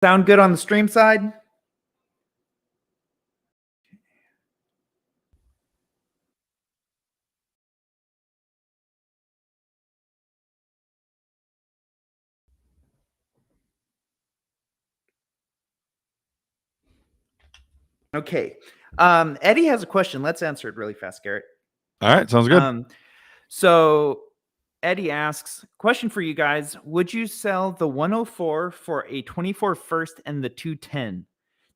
Sound good on the stream side? Okay. Eddie has a question. Let's answer it really fast, Garrett. All right, sounds good. So Eddie asks, question for you guys. Would you sell the 104 for a 24 first and the 210?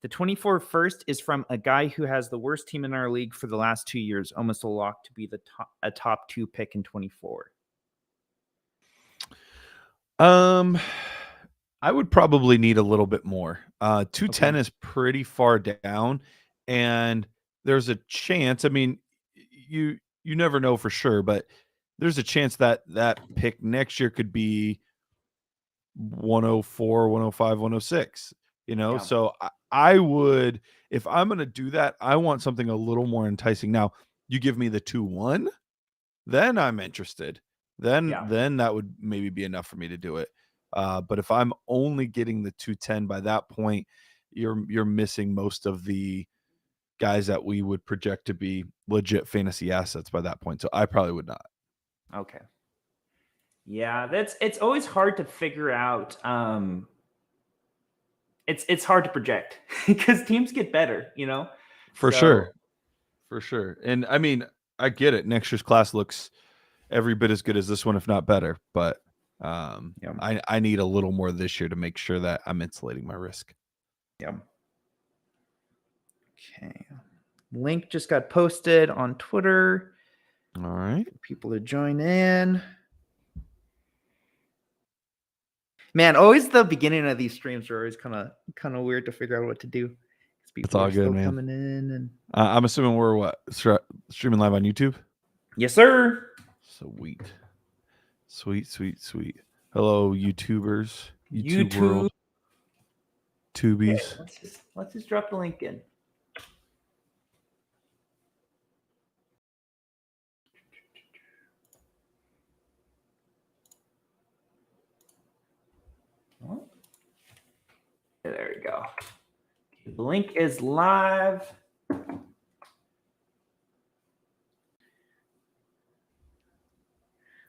The 24 first is from a guy who has the worst team in our league for the last 2 years, almost a lock to be a top 2 pick in 24. I would probably need a little bit more. 210 is pretty far down, and there's a chance. I mean, you never know for sure, but there's a chance that that pick next year could be 104, 105, 106. You know, so I would, if I'm going to do that, I want something a little more enticing. Now, you give me the 2-1, then I'm interested. Then that would maybe be enough for me to do it. But if I'm only getting the 210 by that point, you're missing most of the guys that we would project to be legit fantasy assets by that point. So I probably would not. Okay. Yeah, it's always hard to figure out. It's hard to project because teams get better, you know. For sure. And I mean, I get it. Next year's class looks every bit as good as this one, if not better. But I need a little more this year to make sure that I'm insulating my risk. Yeah. Okay. Link just got posted on Twitter. All right. For people to join in. Man, always the beginning of these streams are always kind of weird to figure out what to do. It's all good, man. Coming in and I'm assuming we're what, streaming live on YouTube? Yes, sir. Sweet. Hello, YouTubers. YouTube world. Tubies. Okay, let's just drop the link in. Oh. There we go. The link is live.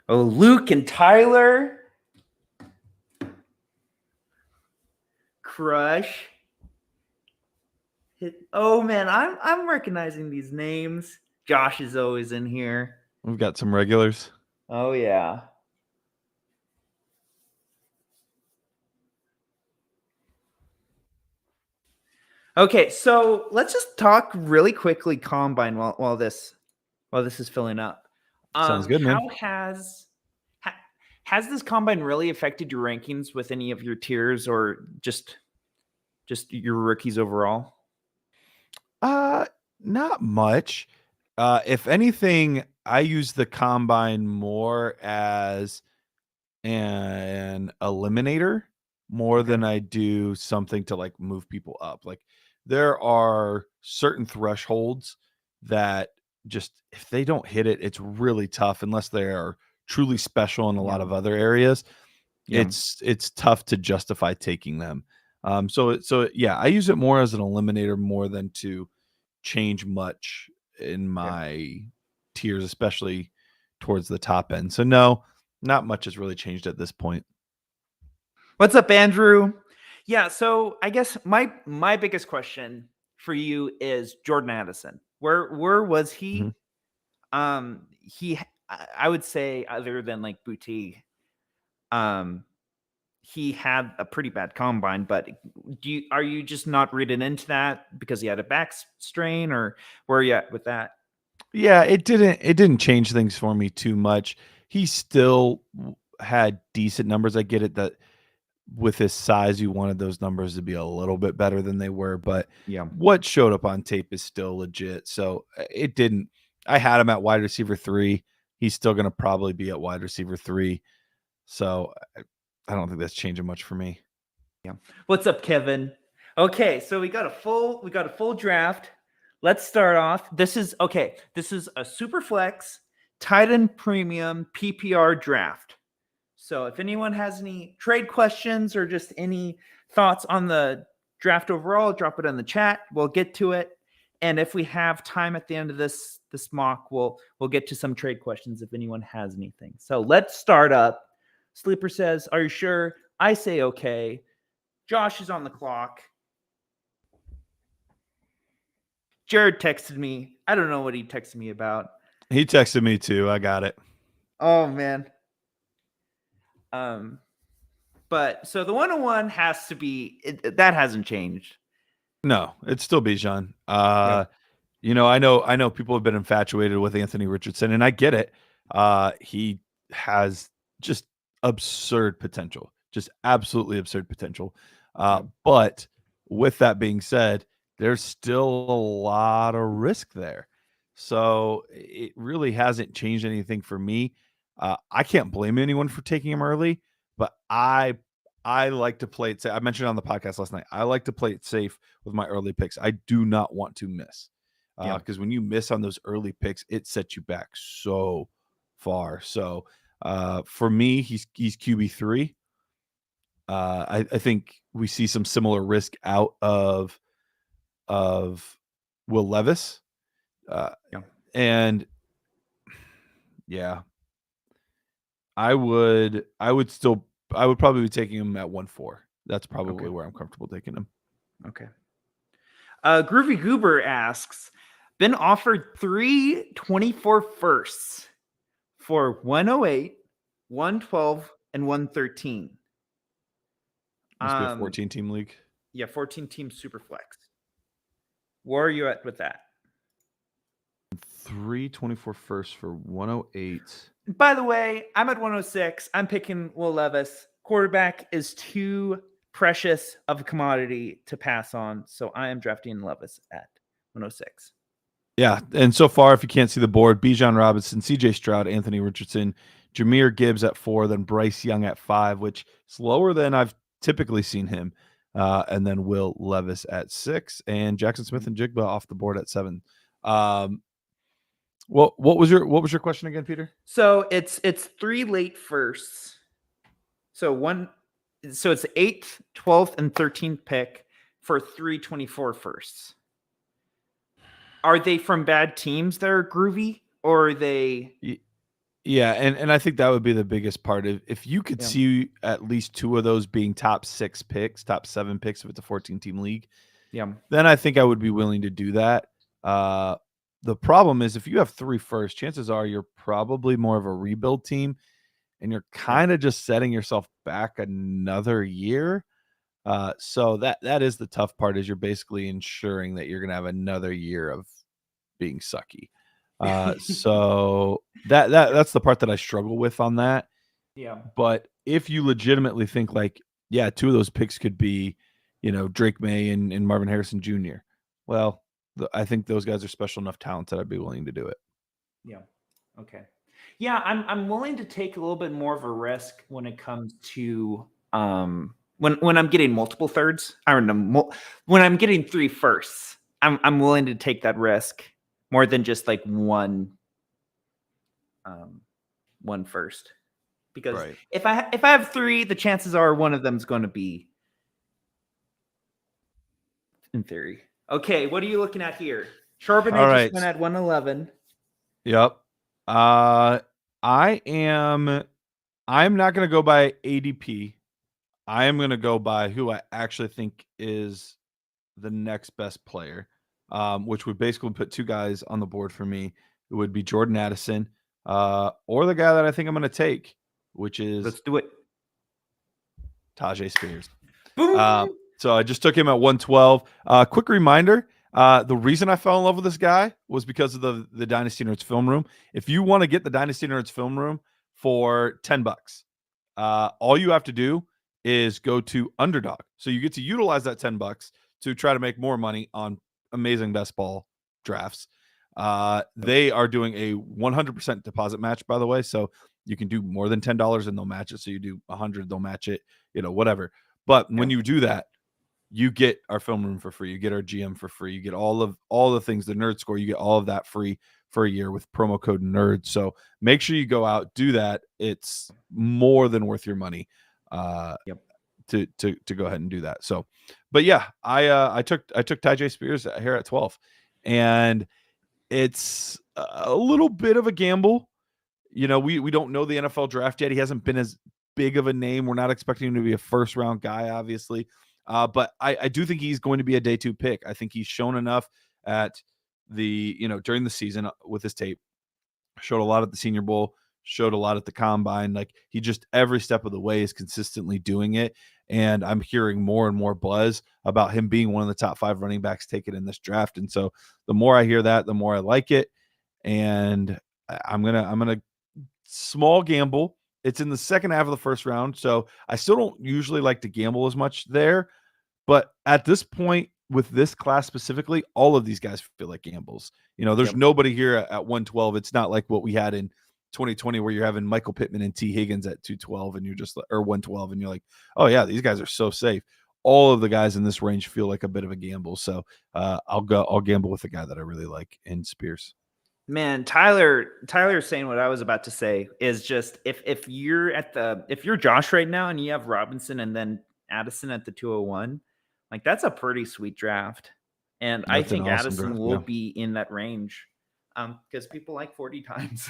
Oh, Luke and Tyler. Crush. Oh man, I'm recognizing these names. Josh is always in here. We've got some regulars. Oh yeah. Okay, so let's just talk really quickly Combine while this is filling up. Sounds good, man. How has this Combine really affected your rankings with any of your tiers or just your rookies overall? Not much. If anything, I use the Combine more as an eliminator more than I do something to like move people up. Like there are certain thresholds that just if they don't hit it, it's really tough unless they are truly special in a lot of other areas. It's tough to justify taking them. So yeah, I use it more as an eliminator more than to change much in my tiers, especially towards the top end. So no, not much has really changed at this point. What's up, Andrew? Yeah, so I guess my biggest question for you is Jordan Addison. Where was he? Mm-hmm. I would say other than like Boutique, he had a pretty bad combine, but are you just not reading into that because he had a back strain, or where are you at with that? Yeah, it didn't change things for me too much. He still had decent numbers. I get it that with his size, you wanted those numbers to be a little bit better than they were, but what showed up on tape is still legit. So it didn't. I had him at wide receiver 3. He's still going to probably be at wide receiver 3. So I don't think that's changing much for me. Yeah. What's up, Kevin? Okay, so we got a full draft. Let's start off. This is a super flex tight end premium PPR draft. So if anyone has any trade questions or just any thoughts on the draft overall, drop it in the chat. We'll get to it. And if we have time at the end of this mock, we'll get to some trade questions if anyone has anything. So let's start up. Sleeper says, "Are you sure?" I say okay. Josh is on the clock. Jared texted me. I don't know what he texted me about. He texted me too. I got it. Oh man. But so the 101 has to be that hasn't changed. No, it's still Bijan. Yep. You know, I know people have been infatuated with Anthony Richardson, and I get it. He has just absurd potential, just absolutely absurd potential. But with that being said, there's still a lot of risk there. So it really hasn't changed anything for me. I can't blame anyone for taking him early, but I like to play it safe. I mentioned it on the podcast last night. I like to play it safe with my early picks. I do not want to miss. Because when you miss on those early picks, it sets you back so far. So for me, he's QB3. I think we see some similar risk out of Will Levis. And yeah, I would probably be taking him at 1-4. That's probably where I'm comfortable taking him. Okay. Groovy Goober asks, been offered 3 24 firsts for 108, 112, and 113. Must be a 14-team league. Yeah, 14-team Superflex. Where are you at with that? 3 24 firsts for 108. By the way, I'm at 106. I'm picking Will Levis. Quarterback is too precious of a commodity to pass on, so I am drafting Levis at 106. Yeah, and so far, if you can't see the board, Bijan Robinson, C.J. Stroud, Anthony Richardson, Jahmyr Gibbs at 4, then Bryce Young at 5, which is lower than I've typically seen him, and then Will Levis at 6, and Jackson Smith and Jigba off the board at 7. What was your question again, Peter? So it's 3 late firsts. So it's 8th, 12th, and 13th pick for 3 24 firsts. Are they from bad teams that are groovy, or are they? Yeah, and I think that would be the biggest part. If you could see at least 2 of those being top 6 picks, top 7 picks if it's a 14-team league, then I think I would be willing to do that. The problem is if you have 3 firsts, chances are you're probably more of a rebuild team, and you're kind of just setting yourself back another year. So that is the tough part, is you're basically ensuring that you're going to have another year of being sucky. So that's the part that I struggle with on that. Yeah. But if you legitimately think 2 of those picks could be, Drake May and Marvin Harrison Jr., well, I think those guys are special enough talents that I'd be willing to do it. Yeah. Okay. Yeah, I'm willing to take a little bit more of a risk when it comes to when I'm getting multiple thirds. I don't know, when I'm getting 3 firsts, I'm willing to take that risk more than just one first. Because if I have 3, the chances are one of them is going to be, in theory. Okay, what are you looking at here? Charbonnet just went at 111. Yep. I'm not going to go by ADP. I am going to go by who I actually think is the next best player, which would basically put 2 guys on the board for me. It would be Jordan Addison, or the guy that I think I'm going to take, which is, let's do it, Tajay Spears. Boom. So I just took him at 112. Quick reminder, the reason I fell in love with this guy was because of the Dynasty Nerds film room. If you want to get the Dynasty Nerds film room for $10, all you have to do is go to Underdog. So you get to utilize that $10 to try to make more money on amazing best ball drafts. They are doing a 100% deposit match, by the way. So you can do more than $10 and they'll match it. So you do 100, they'll match it, whatever. But when you do that, you get our film room for free. You get our GM for free. You get all the things, the Nerd Score. You get all of that free for a year with promo code NERD. So make sure you go out, do that. It's more than worth your money. to go ahead and do that. So, but yeah, I took Tyjae Spears here at 12, and it's a little bit of a gamble. You know, we don't know the NFL draft yet. He hasn't been as big of a name. We're not expecting him to be a first round guy, obviously. But I do think he's going to be a day 2 pick. I think he's shown enough at the, during the season with his tape, showed a lot at the Senior Bowl, showed a lot at the combine. Like, he just every step of the way is consistently doing it. And I'm hearing more and more buzz about him being one of the top 5 running backs taken in this draft. And so the more I hear that, the more I like it. And I'm gonna small gamble. It's in the second half of the first round, so I still don't usually like to gamble as much there. But at this point, with this class specifically, all of these guys feel like gambles. There's nobody here at 112. It's not like what we had in 2020 where you're having Michael Pittman and T. Higgins at 212 and you're just or 112 and you're like, oh yeah, these guys are so safe. All of the guys in this range feel like a bit of a gamble. So I'll gamble with the guy that I really like in Spears. Man, Tyler's saying what I was about to say is just if you're Josh right now and you have Robinson and then Addison at the 201, like that's a pretty sweet draft. And I think awesome Addison draft, will be in that range. Because people like 40 times.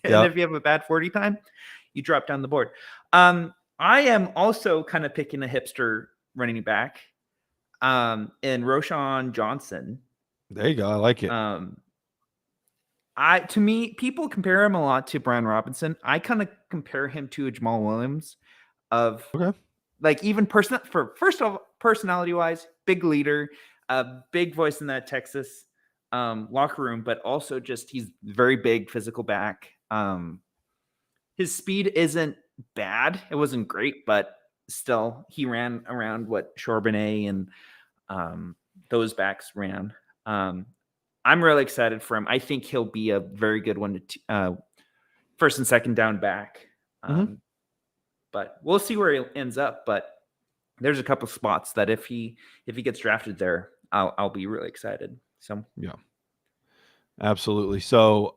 And Yep. if you have a bad 40 time, you drop down the board. I am also kind of picking a hipster running back in Roschon Johnson. There you go. I like it. To me, people compare him a lot to Brian Robinson. I kind of compare him to a Jamal Williams of like even first of all, personality wise, big leader, a big voice in that Texas locker room, but also just he's very big physical back. His speed isn't bad. It wasn't great, but still he ran around what Charbonnet and those backs ran. I'm really excited for him. I think he'll be a very good one to first and second down back. But we'll see where he ends up. But there's a couple spots that if he gets drafted there, I'll be really excited. So yeah, absolutely. So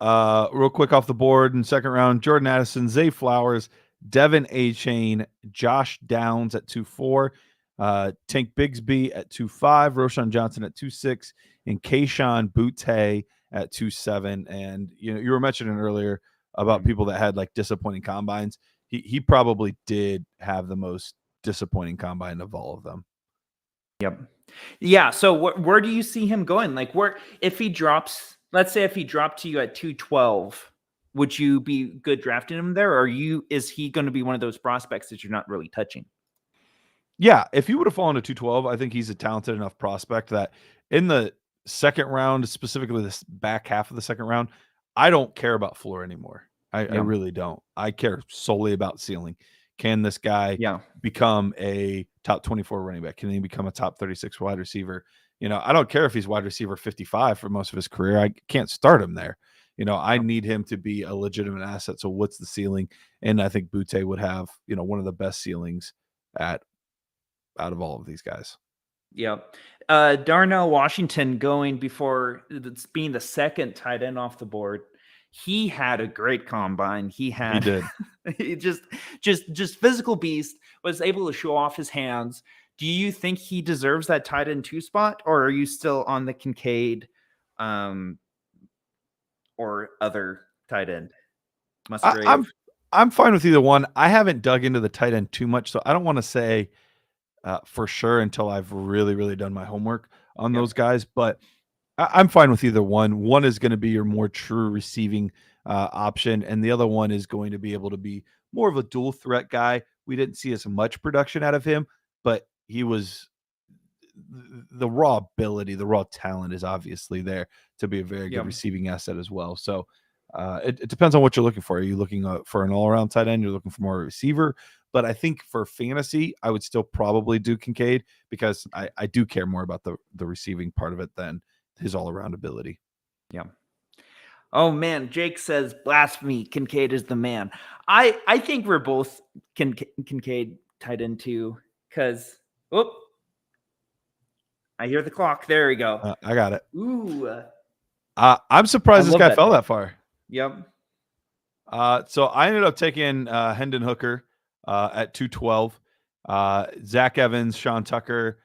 real quick off the board in second round, Jordan Addison, Zay Flowers, Devin A-Chain, Josh Downs at 2-4, Tank Bigsby at 2-5, Roschon Johnson at 2-6, and Kayshon Boutte at 2-7. And you were mentioning earlier about people that had like disappointing combines. He probably did have the most disappointing combine of all of them. Yep. Yeah. So where do you see him going? Like if he drops, let's say if he dropped to you at 212, would you be good drafting him there? Or is he going to be one of those prospects that you're not really touching? Yeah. If he would have fallen to 212, I think he's a talented enough prospect that in the second round, specifically this back half of the second round, I don't care about floor anymore. I really don't. I care solely about ceiling. Can this guy become a top 24 running back? Can he become a top 36 wide receiver? I don't care if he's wide receiver 55 for most of his career. I can't start him there. I need him to be a legitimate asset. So what's the ceiling? And I think Boutte would have, one of the best ceilings out of all of these guys. Yep. Darnell Washington going before being the second tight end off the board. He had a great combine. He did. He just physical beast, was able to show off his hands. Do you think he deserves that tight end 2 spot, or are you still on the Kincaid or other tight end? I'm fine with either one. I haven't dug into the tight end too much, so I don't want to say for sure until I've really, really done my homework on those guys. But I'm fine with either one. One is going to be your more true receiving option, and the other one is going to be able to be more of a dual threat guy. We didn't see as much production out of him, but he was the raw ability, the raw talent is obviously there to be a very good receiving asset as well. So it depends on what you're looking for. Are you looking for an all-around tight end? You're looking for more of a receiver? But I think for fantasy, I would still probably do Kincaid because I do care more about the receiving part of it than his all-around ability. Yeah. Oh man, Jake says blasphemy. Kincaid is the man. I think we're both Kincaid tight end too, because I hear the clock. There we go. I got it. Ooh. I'm surprised this guy fell that far. Yep. So I ended up taking Hendon Hooker at 212. Zach Evans, Sean Tucker,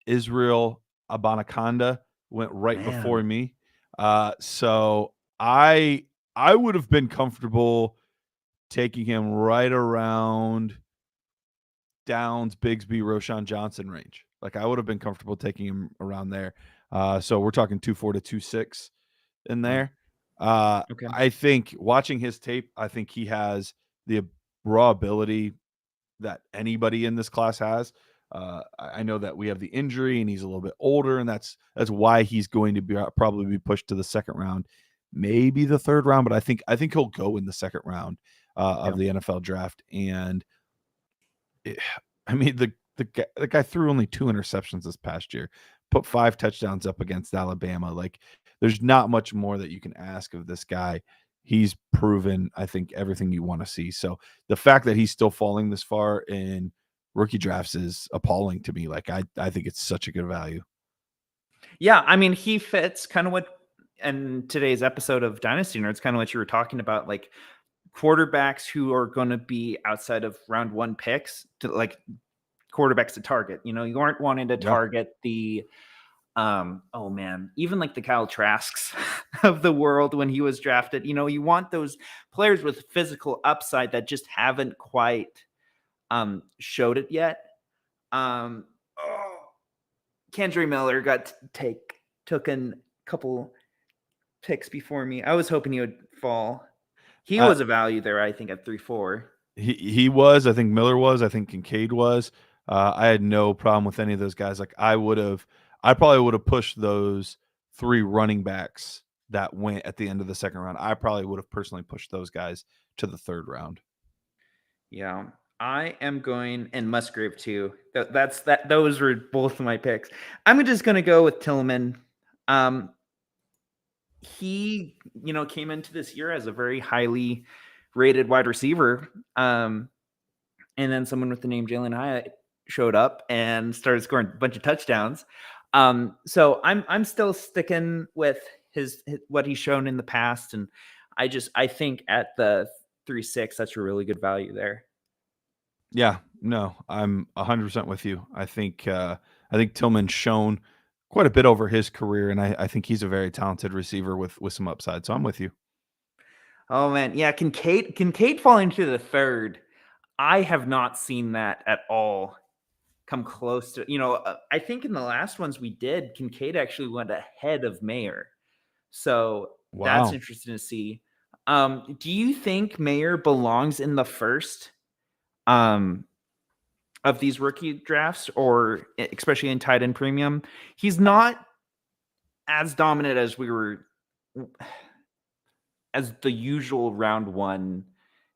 Israel Abanaconda went right before Man. me. So I would have been comfortable taking him right around Downs, Bigsby, Roshan Johnson range. Like I would have been comfortable taking him around there. So we're talking 2.4 to 2.6 in Wow. there. Okay. I think watching his tape, I think he has the raw ability that anybody in this class has. I know that we have the injury and he's a little bit older, and that's why he's going to be probably be pushed to the second round, maybe the third round, but I think he'll go in the second round of the NFL draft. And I mean, the guy threw only 2 interceptions this past year, put 5 touchdowns up against Alabama. Like, there's not much more that you can ask of this guy. He's proven, I think, everything you want to see. So the fact that he's still falling this far in rookie drafts is appalling to me. Like, I think it's such a good value. Yeah, I mean, he fits kind of what in today's episode of Dynasty Nerds, kind of what you were talking about, like quarterbacks who are going to be outside of round 1 picks, to like quarterbacks to target. You know, you aren't wanting to Yeah. target the oh man, even like the Kyle Trasks of the world when he was drafted. You know, you want those players with physical upside that just haven't quite showed it yet. Oh, Kendra Miller got took a couple picks before me. I was hoping he would fall. He Uh, was a value there, I think, at 3-4. he was. I think Miller was. I think Kincaid was. I had no problem with any of those guys. Like I probably would have pushed those 3 running backs that went at the end of the second round. I probably would have personally pushed those guys to the third round. Yeah. I am going and Musgrave too. That's that. Those were both of my picks. I'm just going to go with Tillman. Um, he, came into this year as a very highly rated wide receiver. And then someone with the name Jalen Hyatt showed up and started scoring a bunch of touchdowns. So I'm still sticking with his what he's shown in the past, and I think at the 3.6, that's a really good value there. Yeah, no, I'm 100% with you. I think Tillman's shown quite a bit over his career, and I think he's a very talented receiver with some upside. So I'm with you. Oh man, yeah, Kincaid falling to the third. I have not seen that at all come close to. I think in the last ones we did, Kincaid actually went ahead of Mayer. So that's Wow. interesting to see. Do you think Mayer belongs in the first of these rookie drafts, or especially in tight end premium? He's not as dominant as the usual round 1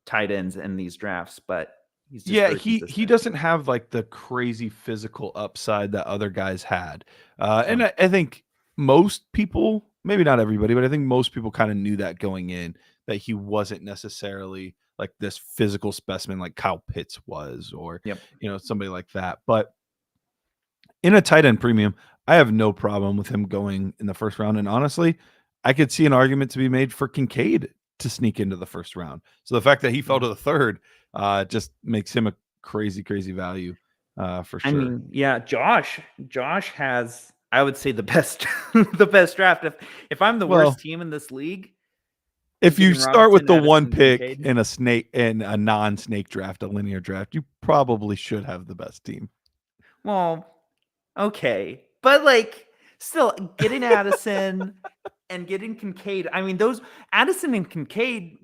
tight ends in these drafts, but he's just Yeah, very he consistent. doesn't have like the crazy physical upside that other guys had. And Yeah. I think most people, maybe not everybody, but I think most people kind of knew that going in, that he wasn't necessarily like this physical specimen like Kyle Pitts was, or Yep. somebody like that. But in a tight end premium, I have no problem with him going in the first round. And honestly, I could see an argument to be made for Kincaid to sneak into the first round. So the fact that he fell to the third just makes him a crazy, crazy value for I sure. mean, yeah, Josh has, I would say, the best the best draft. If I'm the worst Well, team in this league, I'm if you taking start with Robinson, the one Addison, pick Kincaid. in a non-snake draft, a linear draft, you probably should have the best team. Well, okay, but like, still getting Addison and getting Kincaid. I mean, those Addison and Kincaid,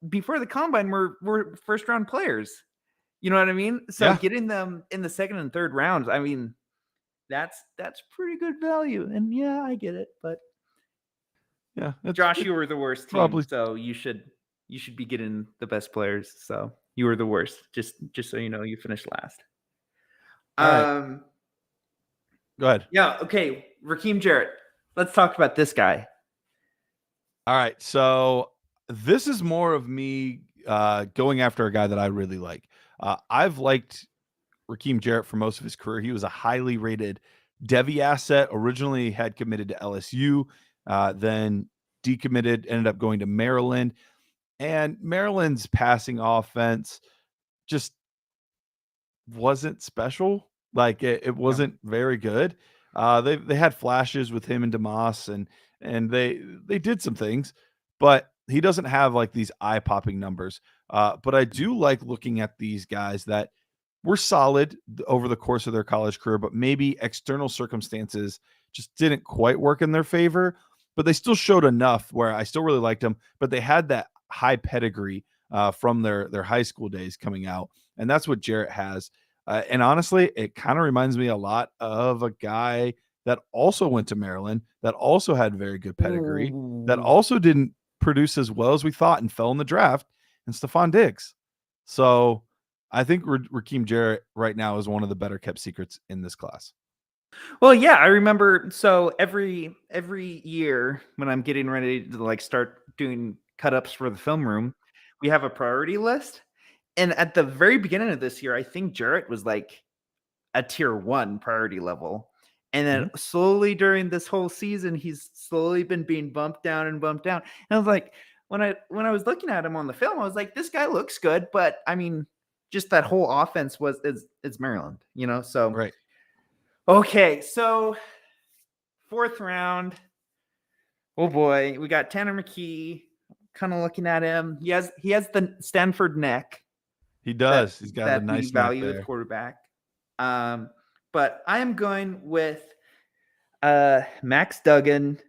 before the combine were first round players. You know what I mean? So Yeah. getting them in the second and third rounds, I mean, that's pretty good value. And yeah, I get it, but Yeah. Josh, It's you were the worst team, probably so you should be getting the best players. So you were the worst. Just so you know, you finished last. all right. Um, Go ahead. yeah, okay, Raheem Jarrett. Let's talk about this guy. All right. So this is more of me going after a guy that I really like. I've liked Raheem Jarrett for most of his career. He was a highly rated Devi asset, originally had committed to LSU, then decommitted, ended up going to Maryland. And Maryland's passing offense just wasn't special. Like it Yeah. wasn't very good. They had flashes with him and DeMoss, and they did some things, but he doesn't have like these eye popping numbers. But I do like looking at these guys that were solid over the course of their college career, but maybe external circumstances just didn't quite work in their favor. But they still showed enough where I still really liked them. But they had that high pedigree from their high school days coming out, and that's what Jarrett has. And honestly, it kind of reminds me a lot of a guy that also went to Maryland, that also had very good pedigree, that Ooh. also didn't produce as well as we thought and fell in the draft, and Stephon Diggs. So I think Raheem Jarrett right now is one of the better kept secrets in this class. Well, yeah, I remember. So every year when I'm getting ready to like start doing cut ups for the film room, we have a priority list. And at the very beginning of this year, I think Jarrett was like a tier 1 priority level. And then Mhm. slowly during this whole season, he's slowly been being bumped down and bumped down. And I was like, when I was looking at him on the film, I was like, this guy looks good, but I mean, just that whole offense is Maryland, you know? So Right. okay, so 4th round. Oh boy, we got Tanner McKee. Kind of looking at him. He has the Stanford neck He that does. He's got a we nice neck value with there. quarterback. But I am going with Max Duggan.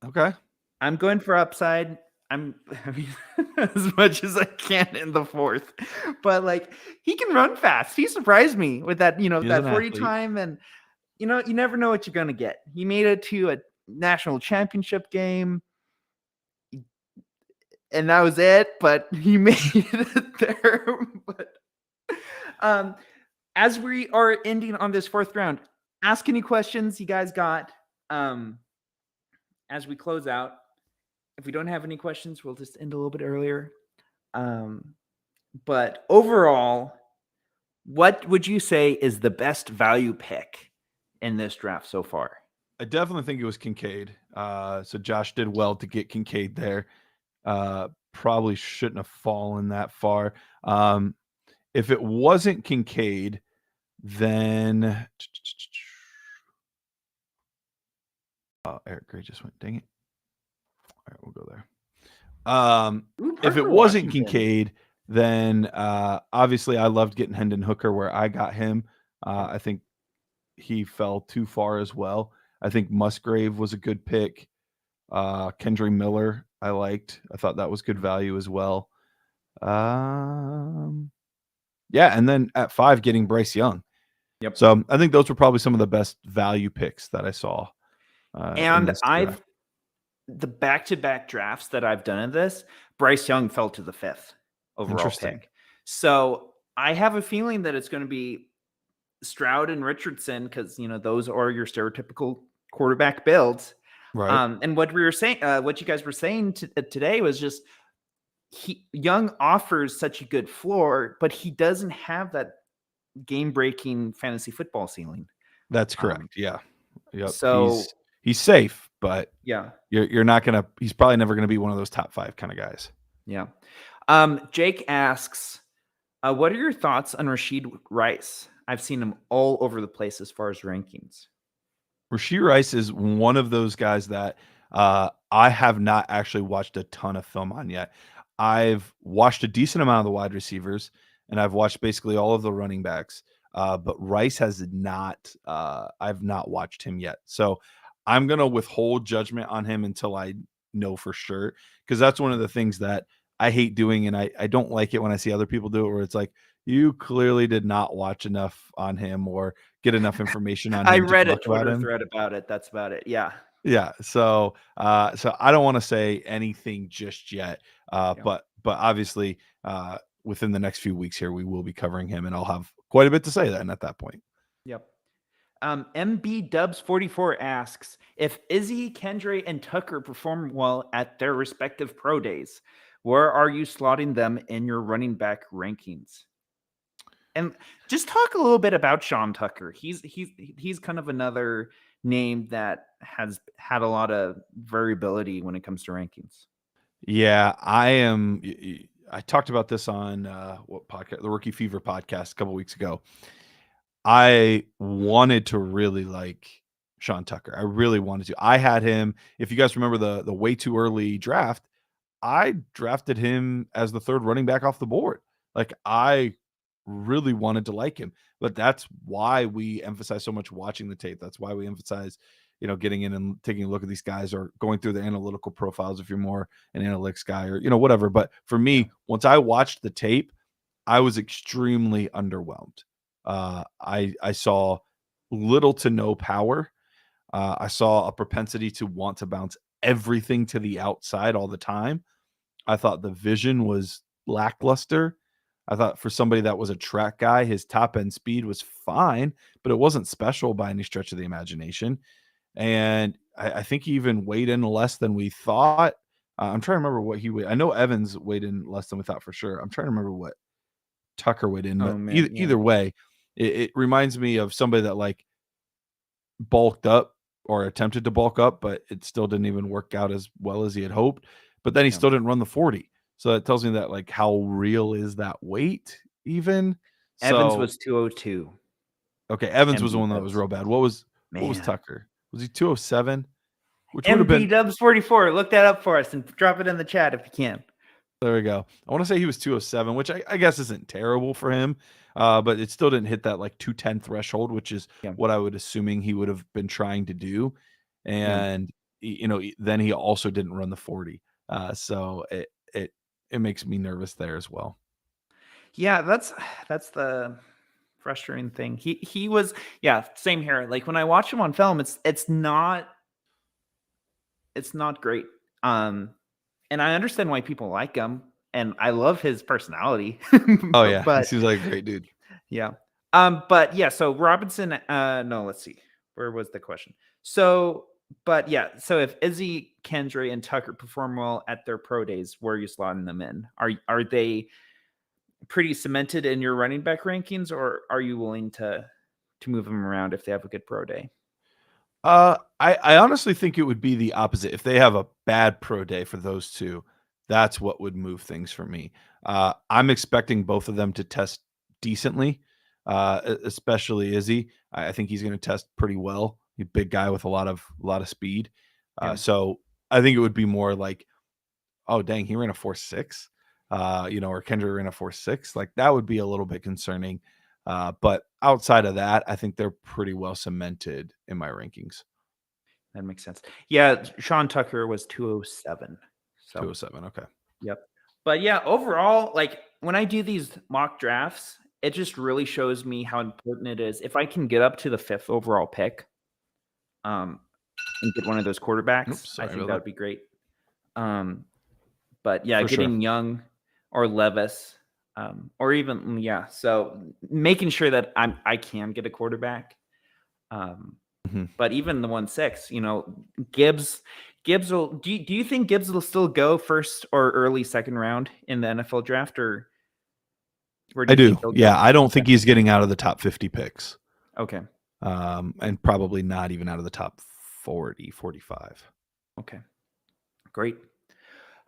Okay. I'm going for upside. I mean, as much as I can in the 4th, but like he can run fast. He surprised me with that, He is that an 40 athlete. time, and you never know what you're gonna get. He made it to a national championship game, and that was it. But he made it there. But um, as we are ending on this 4th round, ask any questions you guys got as we close out. If we don't have any questions, we'll just end a little bit earlier. But overall, what would you say is the best value pick in this draft so far? I definitely think it was Kincaid. So Josh did well to get Kincaid there. Probably shouldn't have fallen that far. If it wasn't Kincaid, then Eric Gray just went. Dang it! All right, we'll go there. Ooh, If it Parker wasn't Washington. Kincaid, then obviously I loved getting Hendon Hooker where I got him. Yep. I think he fell too far as well. I think Musgrave was a good pick. Kendry Miller, I liked. I thought that was good value as well. Yeah, and then at 5, getting Bryce Young. Yep. So I think those were probably some of the best value picks that I saw in And this draft. the back-to-back drafts that I've done in this, Bryce Young fell to the 5th overall Interesting. pick. So I have a feeling that it's going to be Stroud and Richardson because those are your stereotypical quarterback builds. Right. And what we were saying, what you guys were saying today was just Young offers such a good floor, but he doesn't have that game-breaking fantasy football ceiling. That's Um, correct. Yeah. Yep. so He's safe, but yeah, you're not gonna. He's probably never gonna be one of those top 5 kind of guys. yeah. Jake asks, what are your thoughts on Rashid Rice? I've seen him all over the place as far as rankings. Rashee Rice is one of those guys that I have not actually watched a ton of film on yet. I've watched a decent amount of the wide receivers, and I've watched basically all of the running backs. But Rice has not. I've not watched him yet, so I'm gonna withhold judgment on him until I know for sure, because that's one of the things that I hate doing, and I don't like it when I see other people do it, where it's like you clearly did not watch enough on him or get enough information on I him to read a talk about Twitter him. thread about it. That's about it. Yeah. Yeah, so I don't want to say anything just yet. Yeah. But obviously, within the next few weeks here, we will be covering him, and I'll have quite a bit to say then at that point. Yep. MB Dubs 44 asks if Izzy, Kendra, and Tucker perform well at their respective pro days, where are you slotting them in your running back rankings? And just talk a little bit about Sean Tucker. He's kind of another name that has had a lot of variability when it comes to rankings. Yeah, I am. I talked about this on what podcast, the Rookie Fever podcast a couple weeks ago. I wanted to really like Sean Tucker. I really wanted to. I had him. If you guys remember the way too early draft, I drafted him as the third running back off the board. Like I really wanted to like him, but that's why we emphasize so much watching the tape. That's why we emphasize, getting in and taking a look at these guys or going through the analytical profiles if you're more an analytics guy or, whatever. But for me, once I watched the tape, I was extremely underwhelmed. I saw little to no power. I saw a propensity to want to bounce everything to the outside all the time. I thought the vision was lackluster. I thought for somebody that was a track guy, his top end speed was fine, but it wasn't special by any stretch of the imagination. And I think he even weighed in less than we thought. I'm trying to remember what he weighed. I know Evans weighed in less than we thought for sure. I'm trying to remember what Tucker weighed in, but either way, it reminds me of somebody that like bulked up or attempted to bulk up, but it still didn't even work out as well as he had hoped. But then he still didn't run the 40. So that tells me that like how real is that weight even? Evans was 202. Okay, Evans was the one that was real bad. What was Tucker? Was he 207? Which would have been Dubs 44. Look that up for us and drop it in the chat if you can. There we go. I want to say he was 207, which I guess isn't terrible for him. But it still didn't hit that like 210 threshold, which is what I would assuming he would have been trying to do. And then he also didn't run the 40. So it makes me nervous there as well. Yeah, that's the frustrating thing. He was same here. Like when I watch him on film, it's not great. And I understand why people like him, and I love his personality. Oh yeah, he seems like a great dude. Yeah. But yeah, so Robinson, no, let's see. Where was the question? So if Izzy, Kendra, and Tucker perform well at their pro days, where are you slotting them in? Are they pretty cemented in your running back rankings, or are you willing to move them around if they have a good pro day? I honestly think it would be the opposite. If they have a bad pro day for those two, that's what would move things for me. I'm expecting both of them to test decently, especially Izzy. I think he's going to test pretty well. He's a big guy with a lot of speed. So I think it would be more like, oh dang, he ran a 4.6, or Kendra ran a 4.6. Like that would be a little bit concerning. But outside of that, I think they're pretty well cemented in my rankings. That makes sense. Yeah, Sean Tucker was 207. So 207, okay. Yep. But yeah, overall, like when I do these mock drafts, it just really shows me how important it is. If I can get up to the 5th overall pick, and get one of those quarterbacks, I think that would be great. But yeah, getting Young or Levis, or even so making sure that I can get a quarterback. But even the 1.6, Gibbs will. Do you think Gibbs will still go first or early second round in the NFL draft, or I do. Yeah, I don't think he's getting out of the top 50 picks. Okay. And probably not even out of the top 40, 45. Okay. Great.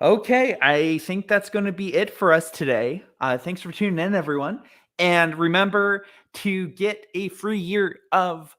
Okay, I think that's going to be it for us today. Thanks for tuning in, everyone. And remember to get a free year of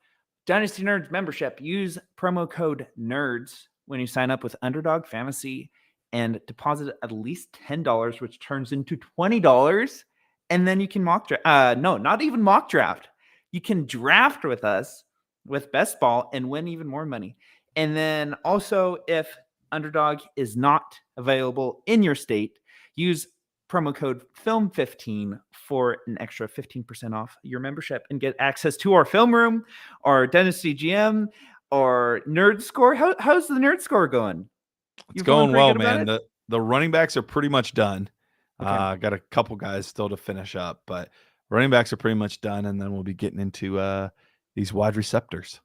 Dynasty Nerds membership. Use promo code NERDS when you sign up with Underdog Fantasy and deposit at least $10, which turns into $20. And then you can mock draft. No, not even mock draft. You can draft with us with Best Ball and win even more money. And then also, if Underdog is not available in your state, use promo code FILM15 for an extra 15% off your membership and get access to our film room, our Dynasty GM, or Nerd Score. How's the Nerd Score going? It's going well, man. The running backs are pretty much done. Okay. Got a couple guys still to finish up, but running backs are pretty much done, and then we'll be getting into these wide receptors.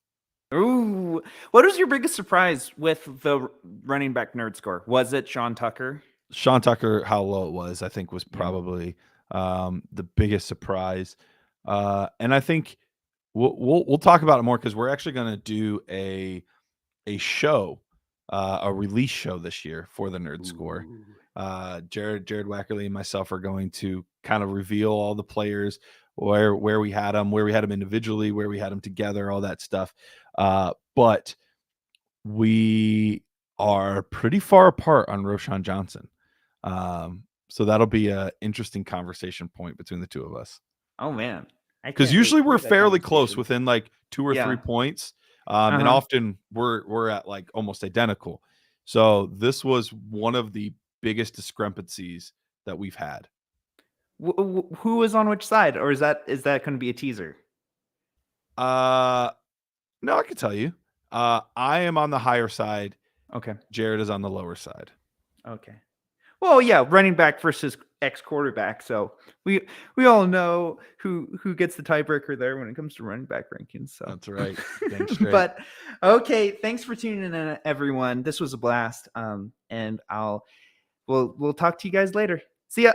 Ooh, what was your biggest surprise with the running back Nerd Score? Was it Sean Tucker? Sean Tucker, how low it was, I think was probably the biggest surprise. And I think we'll talk about it more because we're actually going to do a show, a release show this year for the Nerd Score. Jared Wackerly and myself are going to kind of reveal all the players, where we had them individually, where we had them together, all that stuff. But we are pretty far apart on Roshan Johnson. So that'll be an interesting conversation point between the two of us. Oh man. Because usually we're fairly close, within like 2 or 3 points. And often we're at like almost identical. So this was one of the biggest discrepancies that we've had. Who was on which side, or is that going to be a teaser? No, I can tell you. I am on the higher side. Okay. Jared is on the lower side. Okay. Well, yeah, running back versus ex-quarterback. So we all know who gets the tiebreaker there when it comes to running back rankings. So that's right. But okay, thanks for tuning in, everyone. This was a blast. And we'll talk to you guys later. See ya.